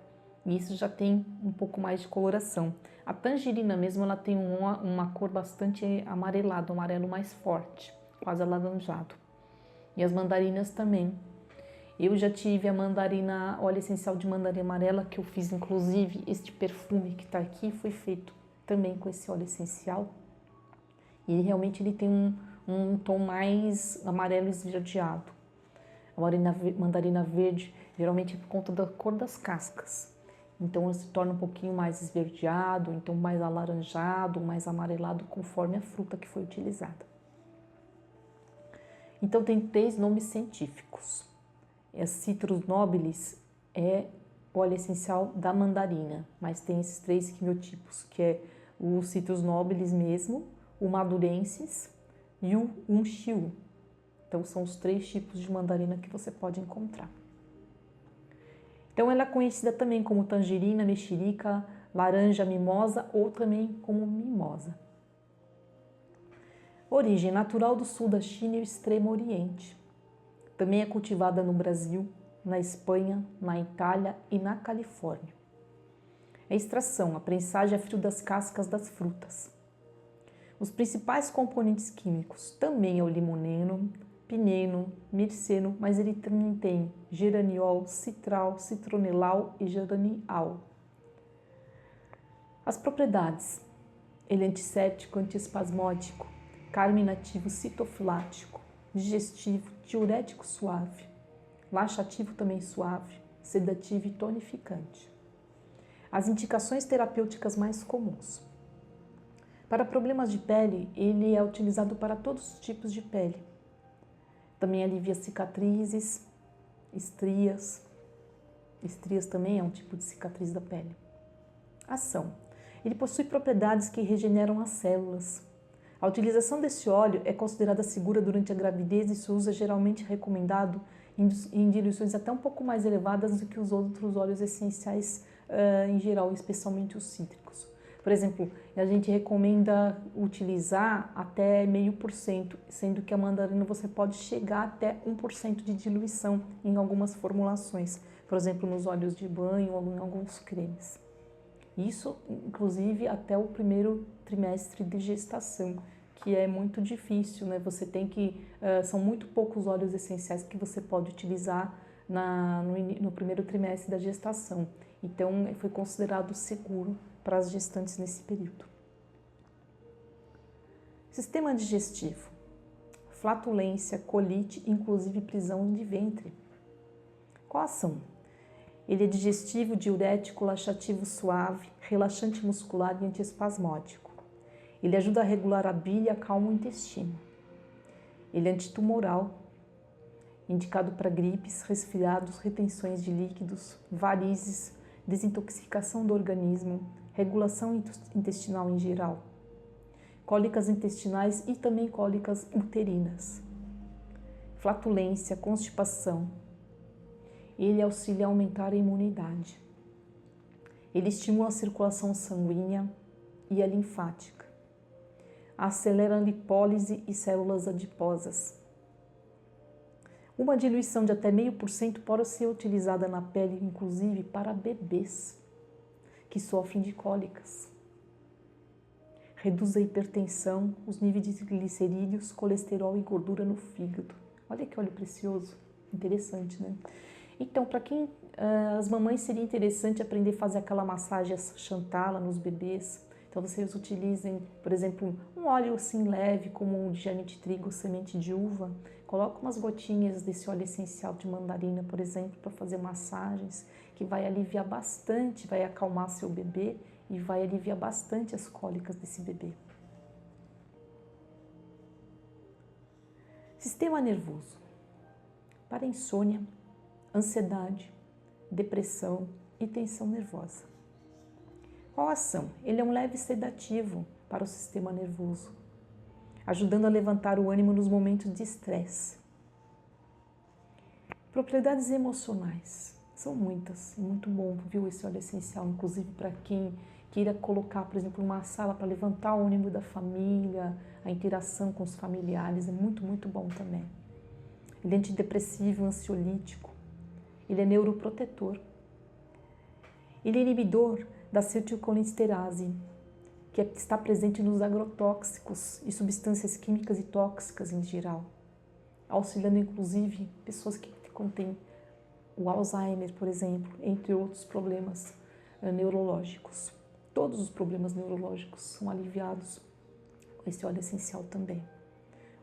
E isso já tem um pouco mais de coloração. A tangerina mesmo, ela tem uma cor bastante amarelada, um amarelo mais forte, quase alaranjado. E as mandarinas também. Eu já tive a mandarina, óleo essencial de mandarina amarela, que eu fiz inclusive este perfume que está aqui, foi feito também com esse óleo essencial. E realmente ele tem um tom mais amarelo esverdeado. A mandarina verde geralmente é por conta da cor das cascas. Então ele se torna um pouquinho mais esverdeado, então mais alaranjado, mais amarelado conforme a fruta que foi utilizada. Então tem 3 nomes científicos. A Citrus nobilis é o óleo essencial da mandarina, mas tem esses 3 quimiotipos, que é o Citrus nobilis mesmo, o madurensis e o unchiu. Então são os 3 tipos de mandarina que você pode encontrar. Então ela é conhecida também como tangerina, mexerica, laranja mimosa ou também como mimosa. Origem natural do sul da China e o extremo oriente. Também é cultivada no Brasil, na Espanha, na Itália e na Califórnia. A extração, a prensagem a frio das cascas das frutas. Os principais componentes químicos também é o limoneno, pineno, mirceno, mas ele também tem geraniol, citral, citronelal e geranial. As propriedades: ele é antisséptico, antiespasmódico, carminativo, citofilático, digestivo, diurético suave, laxativo também suave, sedativo e tonificante. As indicações terapêuticas mais comuns. Para problemas de pele, ele é utilizado para todos os tipos de pele. Também alivia cicatrizes, estrias. Estrias também é um tipo de cicatriz da pele. Ação. Ele possui propriedades que regeneram as células. A utilização desse óleo é considerada segura durante a gravidez e seu uso é geralmente recomendado em diluições até um pouco mais elevadas do que os outros óleos essenciais em geral, especialmente os cítricos. Por exemplo, a gente recomenda utilizar até 0,5%, sendo que a mandarina você pode chegar até 1% de diluição em algumas formulações, por exemplo, nos óleos de banho ou em alguns cremes. Isso, inclusive, até o primeiro trimestre de gestação, que é muito difícil, né? Você tem que... são muito poucos óleos essenciais que você pode utilizar no primeiro trimestre da gestação. Então, foi considerado seguro para as gestantes nesse período. Sistema digestivo. Flatulência, colite, inclusive prisão de ventre. Qual a ação? Ele é digestivo, diurético, laxativo suave, relaxante muscular e antiespasmódico. Ele ajuda a regular a bile e acalma o intestino. Ele é antitumoral, indicado para gripes, resfriados, retenções de líquidos, varizes, desintoxicação do organismo, regulação intestinal em geral, cólicas intestinais e também cólicas uterinas, flatulência, constipação. Ele auxilia a aumentar a imunidade. Ele estimula a circulação sanguínea e a linfática. Acelera a lipólise e células adiposas. Uma diluição de até 0,5% pode ser utilizada na pele, inclusive para bebês que sofrem de cólicas. Reduz a hipertensão, os níveis de glicerídeos, colesterol e gordura no fígado. Olha que óleo precioso, interessante, né? Então, para quem as mamães seria interessante aprender a fazer aquela massagem Shantala nos bebês. Então vocês utilizem, por exemplo, um óleo assim leve, como o de germe de trigo, semente de uva. Coloca umas gotinhas desse óleo essencial de mandarina, por exemplo, para fazer massagens, que vai aliviar bastante, vai acalmar seu bebê e vai aliviar bastante as cólicas desse bebê. Sistema nervoso. Para insônia, ansiedade, depressão e tensão nervosa. Qual a ação? Ele é um leve sedativo para o sistema nervoso, ajudando a levantar o ânimo nos momentos de estresse. Propriedades emocionais. São muitas, é muito bom, viu, esse óleo essencial, inclusive para quem queira colocar, por exemplo, uma sala para levantar o ânimo da família, a interação com os familiares, é muito, muito bom também. Ele é antidepressivo, ansiolítico, ele é neuroprotetor. Ele é inibidor da acetilcolinesterase, que está presente nos agrotóxicos e substâncias químicas e tóxicas em geral, auxiliando inclusive pessoas que contêm o Alzheimer, por exemplo, entre outros problemas neurológicos. Todos os problemas neurológicos são aliviados com esse óleo essencial também.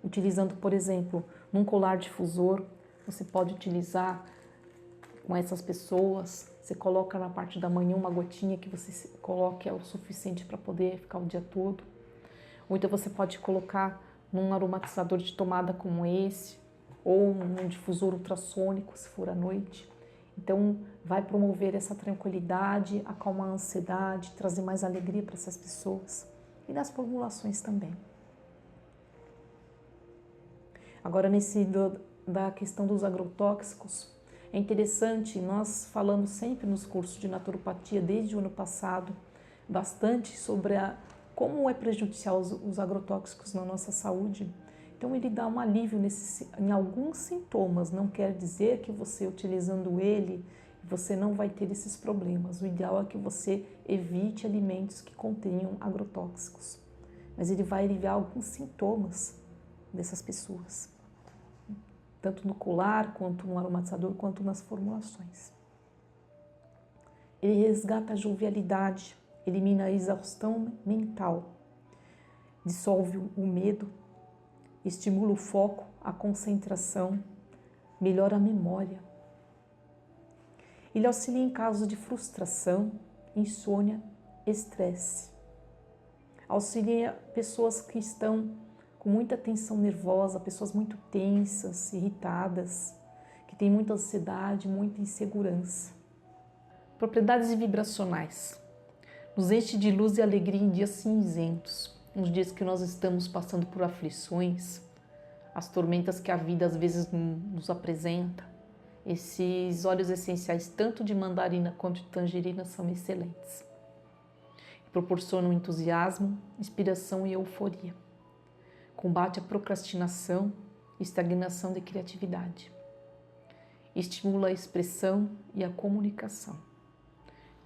Utilizando, por exemplo, num colar difusor, você pode utilizar com essas pessoas. Você coloca na parte da manhã uma gotinha que você coloque é o suficiente para poder ficar o dia todo. Ou então você pode colocar num aromatizador de tomada como esse, ou num difusor ultrassônico, se for à noite. Então, vai promover essa tranquilidade, acalmar a ansiedade, trazer mais alegria para essas pessoas. E nas formulações também. Agora, da questão dos agrotóxicos, é interessante, nós falamos sempre nos cursos de naturopatia, desde o ano passado, bastante sobre como é prejudicial os agrotóxicos na nossa saúde. Então ele dá um alívio em alguns sintomas, não quer dizer que você utilizando ele, você não vai ter esses problemas. O ideal é que você evite alimentos que contenham agrotóxicos, mas ele vai aliviar alguns sintomas dessas pessoas, tanto no colar, quanto no aromatizador, quanto nas formulações. Ele resgata a jovialidade, elimina a exaustão mental, dissolve o medo, estimula o foco, a concentração, melhora a memória. Ele auxilia em casos de frustração, insônia, estresse. Auxilia pessoas que estão com muita tensão nervosa, pessoas muito tensas, irritadas, que têm muita ansiedade, muita insegurança. Propriedades vibracionais. Nos enche de luz e alegria em dias cinzentos, nos dias que nós estamos passando por aflições, as tormentas que a vida às vezes nos apresenta. Esses óleos essenciais, tanto de mandarina quanto de tangerina, são excelentes. Proporcionam entusiasmo, inspiração e euforia. Combate a procrastinação e estagnação de criatividade. Estimula a expressão e a comunicação.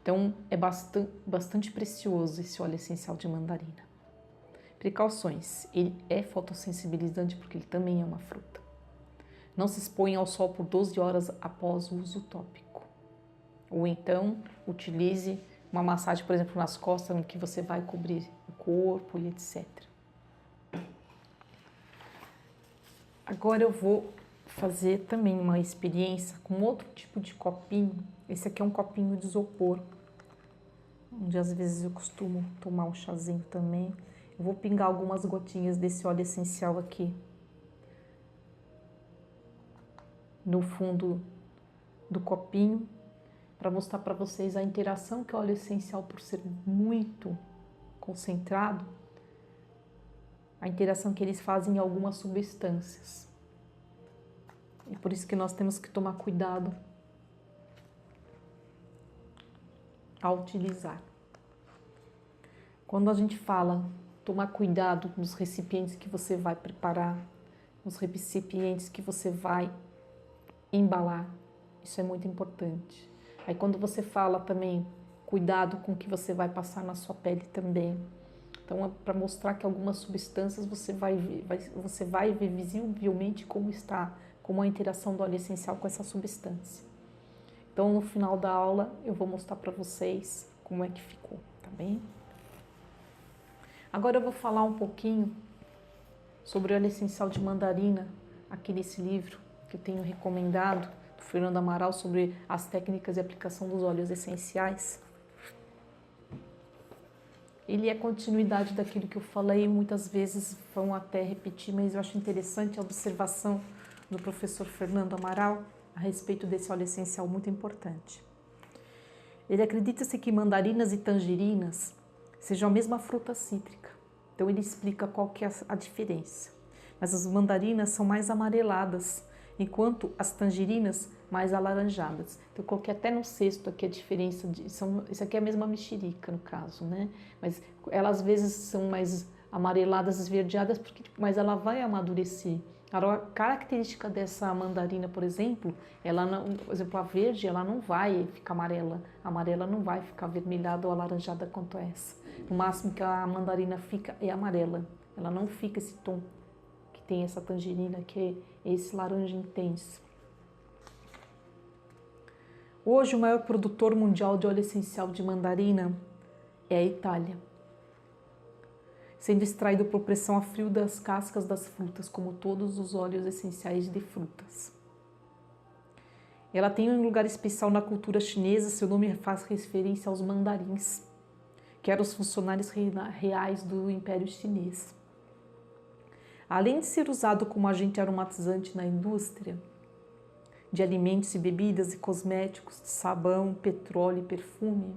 Então, é bastante precioso esse óleo essencial de mandarina. Precauções. Ele é fotossensibilizante porque ele também é uma fruta. Não se expõe ao sol por 12 horas após o uso tópico. Ou então, utilize uma massagem, por exemplo, nas costas, no que você vai cobrir o corpo e etc. Agora eu vou fazer também uma experiência com outro tipo de copinho. Esse aqui é um copinho de isopor, onde às vezes eu costumo tomar um chazinho também. Eu vou pingar algumas gotinhas desse óleo essencial aqui no fundo do copinho, para mostrar para vocês a interação que o óleo essencial, por ser muito concentrado, a interação que eles fazem em algumas substâncias. E por isso que nós temos que tomar cuidado ao utilizar. Quando a gente fala tomar cuidado nos recipientes que você vai preparar, nos recipientes que você vai embalar, isso é muito importante. Aí quando você fala também, cuidado com o que você vai passar na sua pele também. Então é para mostrar que algumas substâncias você vai ver visivelmente como está, como a interação do óleo essencial com essa substância. Então, no final da aula, eu vou mostrar para vocês como é que ficou, tá bem? Agora eu vou falar um pouquinho sobre o óleo essencial de mandarina, aqui nesse livro que eu tenho recomendado, do Fernando Amaral, sobre as técnicas de aplicação dos óleos essenciais. Ele é continuidade daquilo que eu falei, muitas vezes vão até repetir, mas eu acho interessante a observação do professor Fernando Amaral a respeito desse óleo essencial muito importante. Ele acredita-se que mandarinas e tangerinas sejam a mesma fruta cítrica, então ele explica qual que é a diferença. Mas as mandarinas são mais amareladas, enquanto as tangerinas mais alaranjadas. Então eu coloquei até no cesto aqui a diferença, isso aqui é a mesma mexerica no caso, né? Mas elas às vezes são mais amareladas, esverdeadas, mas ela vai amadurecer. A característica dessa mandarina, por exemplo, ela não, por exemplo, a verde, ela não vai ficar amarela. A amarela não vai ficar avermelhada ou alaranjada quanto essa. O máximo que a mandarina fica é amarela. Ela não fica esse tom que tem essa tangerina, que é esse laranja intenso. Hoje, o maior produtor mundial de óleo essencial de mandarina é a Itália, sendo extraído por pressão a frio das cascas das frutas, como todos os óleos essenciais de frutas. Ela tem um lugar especial na cultura chinesa, seu nome faz referência aos mandarins, que eram os funcionários reais do Império Chinês. Além de ser usado como agente aromatizante na indústria de alimentos e bebidas e cosméticos, de sabão, petróleo e perfume,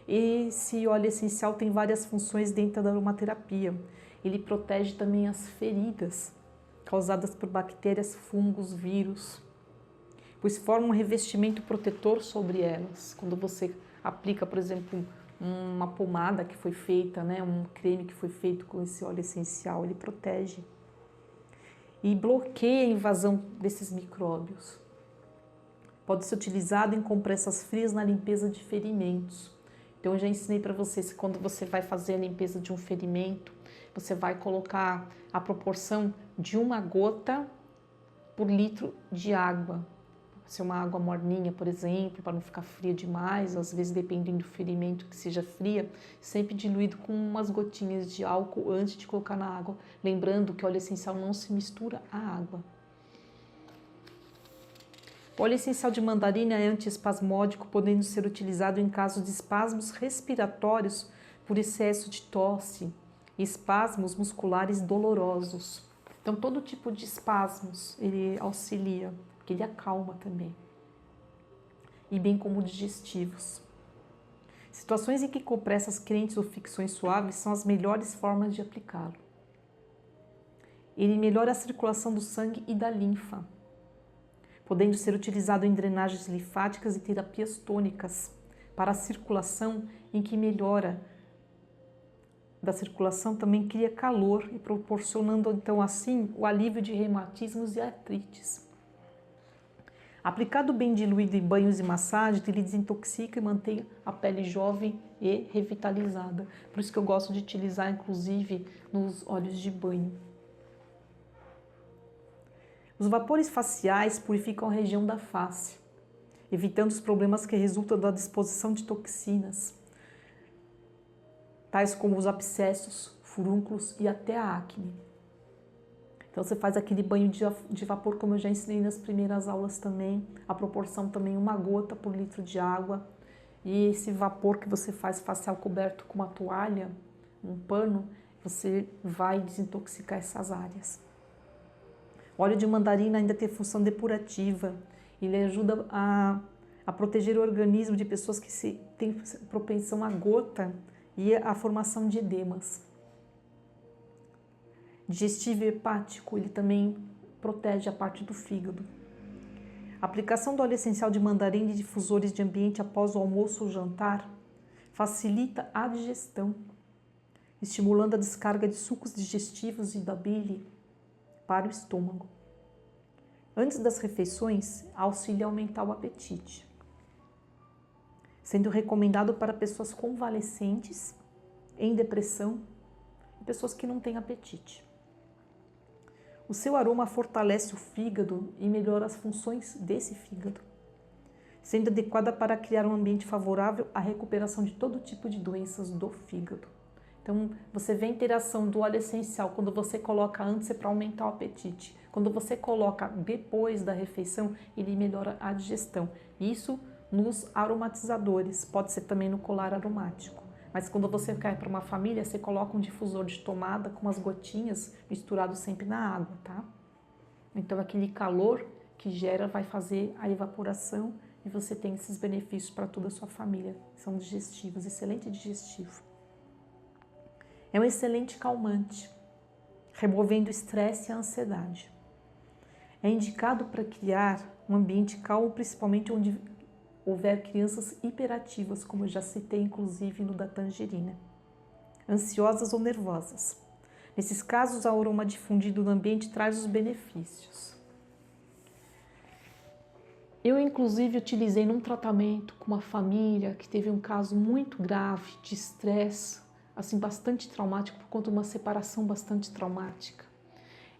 esse óleo essencial tem várias funções dentro da aromaterapia. Ele protege também as feridas causadas por bactérias, fungos, vírus, pois forma um revestimento protetor sobre elas. Quando você aplica, por exemplo, uma pomada que foi feita, né, um creme que foi feito com esse óleo essencial, ele protege e bloqueia a invasão desses micróbios. Pode ser utilizado em compressas frias na limpeza de ferimentos. Então, eu já ensinei para vocês que quando você vai fazer a limpeza de um ferimento, você vai colocar a proporção de 1 gota por litro de água. Se é uma água morninha, por exemplo, para não ficar fria demais, às vezes dependendo do ferimento que seja fria, sempre diluído com umas gotinhas de álcool antes de colocar na água. Lembrando que o óleo essencial não se mistura à água. O óleo essencial de mandarina é antiespasmódico, podendo ser utilizado em casos de espasmos respiratórios por excesso de tosse e espasmos musculares dolorosos. Então, todo tipo de espasmos ele auxilia, porque ele acalma também, e bem como digestivos. Situações em que compressas quentes ou fricções suaves são as melhores formas de aplicá-lo. Ele melhora a circulação do sangue e da linfa, podendo ser utilizado em drenagens linfáticas e terapias tônicas para a circulação, em que melhora da circulação também cria calor e proporcionando então assim o alívio de reumatismos e artrites. Aplicado bem diluído em banhos e massagens, ele desintoxica e mantém a pele jovem e revitalizada. Por isso que eu gosto de utilizar inclusive nos óleos de banho. Os vapores faciais purificam a região da face, evitando os problemas que resultam da disposição de toxinas, tais como os abscessos, furúnculos e até a acne. Então você faz aquele banho de vapor, como eu já ensinei nas primeiras aulas também, a proporção também 1 gota por litro de água, e esse vapor que você faz facial coberto com uma toalha, um pano, você vai desintoxicar essas áreas. O óleo de mandarina ainda tem função depurativa. Ele ajuda a proteger o organismo de pessoas que têm propensão à gota e à formação de edemas. Digestivo e hepático, ele também protege a parte do fígado. A aplicação do óleo essencial de mandarina em difusores de ambiente após o almoço ou jantar facilita a digestão, estimulando a descarga de sucos digestivos e da bile para o estômago. Antes das refeições, auxilia a aumentar o apetite, sendo recomendado para pessoas convalescentes, em depressão e pessoas que não têm apetite. O seu aroma fortalece o fígado e melhora as funções desse fígado, sendo adequada para criar um ambiente favorável à recuperação de todo tipo de doenças do fígado. Então, você vê a interação do óleo essencial quando você coloca antes é para aumentar o apetite. Quando você coloca depois da refeição, ele melhora a digestão. Isso nos aromatizadores, pode ser também no colar aromático. Mas quando você quer para uma família, você coloca um difusor de tomada com umas gotinhas misturado sempre na água, tá? Então, aquele calor que gera vai fazer a evaporação e você tem esses benefícios para toda a sua família. São digestivos, excelente digestivo. É um excelente calmante, removendo o estresse e a ansiedade. É indicado para criar um ambiente calmo, principalmente onde houver crianças hiperativas, como eu já citei, inclusive no da tangerina, ansiosas ou nervosas. Nesses casos, o aroma difundido no ambiente traz os benefícios. Eu, inclusive, utilizei num tratamento com uma família que teve um caso muito grave de estresse, assim, bastante traumático, por conta de uma separação bastante traumática.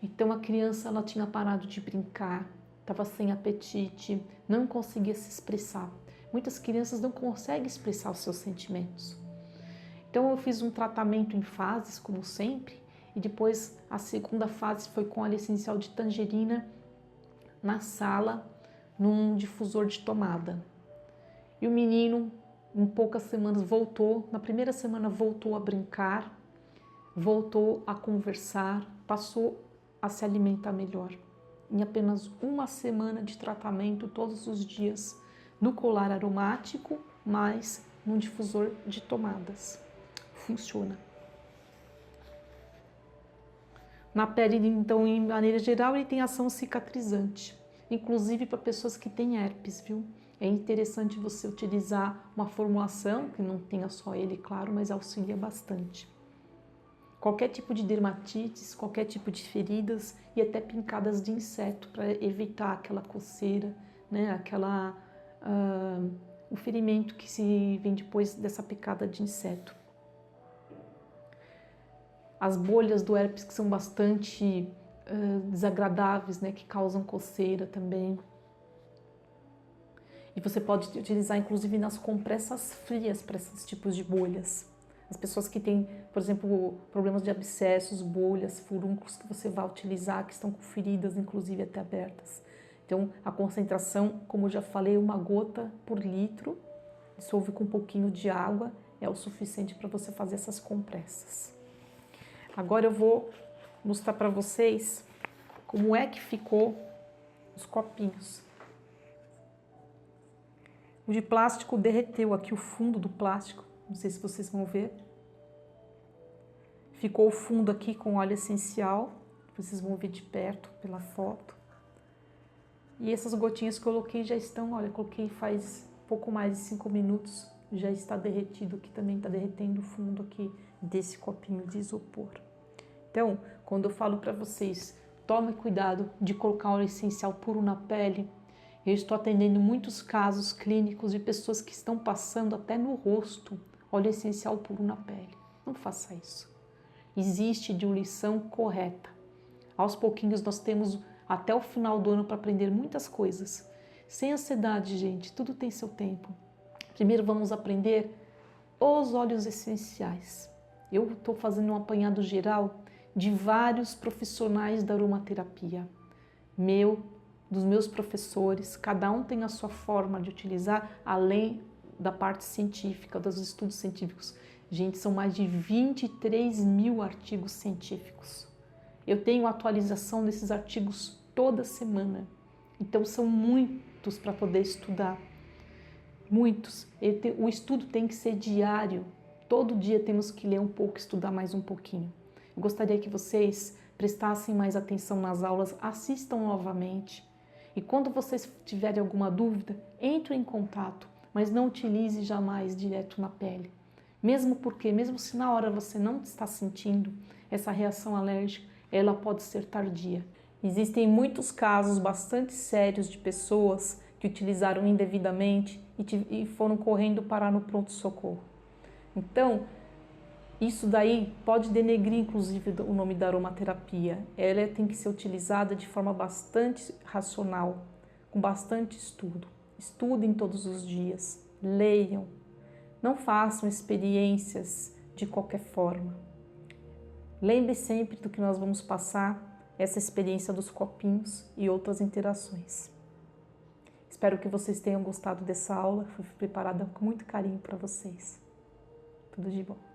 Então, a criança, ela tinha parado de brincar, estava sem apetite, não conseguia se expressar. Muitas crianças não conseguem expressar os seus sentimentos. Então, eu fiz um tratamento em fases, como sempre, e depois a segunda fase foi com óleo essencial de tangerina na sala, num difusor de tomada. E o menino, em poucas semanas, voltou, na primeira semana voltou a brincar, voltou a conversar, passou a se alimentar melhor. Em apenas uma semana de tratamento, todos os dias, no colar aromático, mais num difusor de tomadas. Funciona. Na pele, então, em maneira geral, ele tem ação cicatrizante, inclusive para pessoas que têm herpes, viu? É interessante você utilizar uma formulação, que não tenha só ele, claro, mas auxilia bastante. Qualquer tipo de dermatites, qualquer tipo de feridas e até pincadas de inseto para evitar aquela coceira, né? O ferimento que se vem depois dessa picada de inseto. As bolhas do herpes que são bastante desagradáveis, né? Que causam coceira também. E você pode utilizar inclusive nas compressas frias para esses tipos de bolhas. As pessoas que têm, por exemplo, problemas de abscessos, bolhas, furúnculos que você vai utilizar, que estão com feridas, inclusive até abertas. Então, a concentração, como eu já falei, 1 gota por litro, dissolve com um pouquinho de água, é o suficiente para você fazer essas compressas. Agora eu vou mostrar para vocês como é que ficou os copinhos. O de plástico derreteu aqui o fundo do plástico, não sei se vocês vão ver. Ficou o fundo aqui com óleo essencial, vocês vão ver de perto pela foto. E essas gotinhas que eu coloquei já estão, olha, coloquei faz pouco mais de 5 minutos, já está derretido, que também está derretendo o fundo aqui desse copinho de isopor. Então, quando eu falo para vocês, tome cuidado de colocar óleo essencial puro na pele. Eu estou atendendo muitos casos clínicos de pessoas que estão passando até no rosto óleo essencial puro na pele. Não faça isso. Existe diluição correta. Aos pouquinhos nós temos até o final do ano para aprender muitas coisas. Sem ansiedade, gente, tudo tem seu tempo. Primeiro vamos aprender os óleos essenciais. Eu estou fazendo um apanhado geral de vários profissionais da aromaterapia. Dos meus professores, cada um tem a sua forma de utilizar, além da parte científica, dos estudos científicos. Gente, são mais de 23 mil artigos científicos. Eu tenho atualização desses artigos toda semana. Então, são muitos para poder estudar. Muitos. O estudo tem que ser diário. Todo dia temos que ler um pouco, estudar mais um pouquinho. Eu gostaria que vocês prestassem mais atenção nas aulas, assistam novamente. E quando vocês tiverem alguma dúvida, entrem em contato, mas não utilize jamais direto na pele. Mesmo se na hora você não está sentindo essa reação alérgica, ela pode ser tardia. Existem muitos casos bastante sérios de pessoas que utilizaram indevidamente e foram correndo parar no pronto-socorro. Então, isso daí pode denegrir, inclusive, o nome da aromaterapia. Ela tem que ser utilizada de forma bastante racional, com bastante estudo. Estudem todos os dias, leiam, não façam experiências de qualquer forma. Lembre sempre do que nós vamos passar, essa experiência dos copinhos e outras interações. Espero que vocês tenham gostado dessa aula, foi preparada com muito carinho para vocês. Tudo de bom.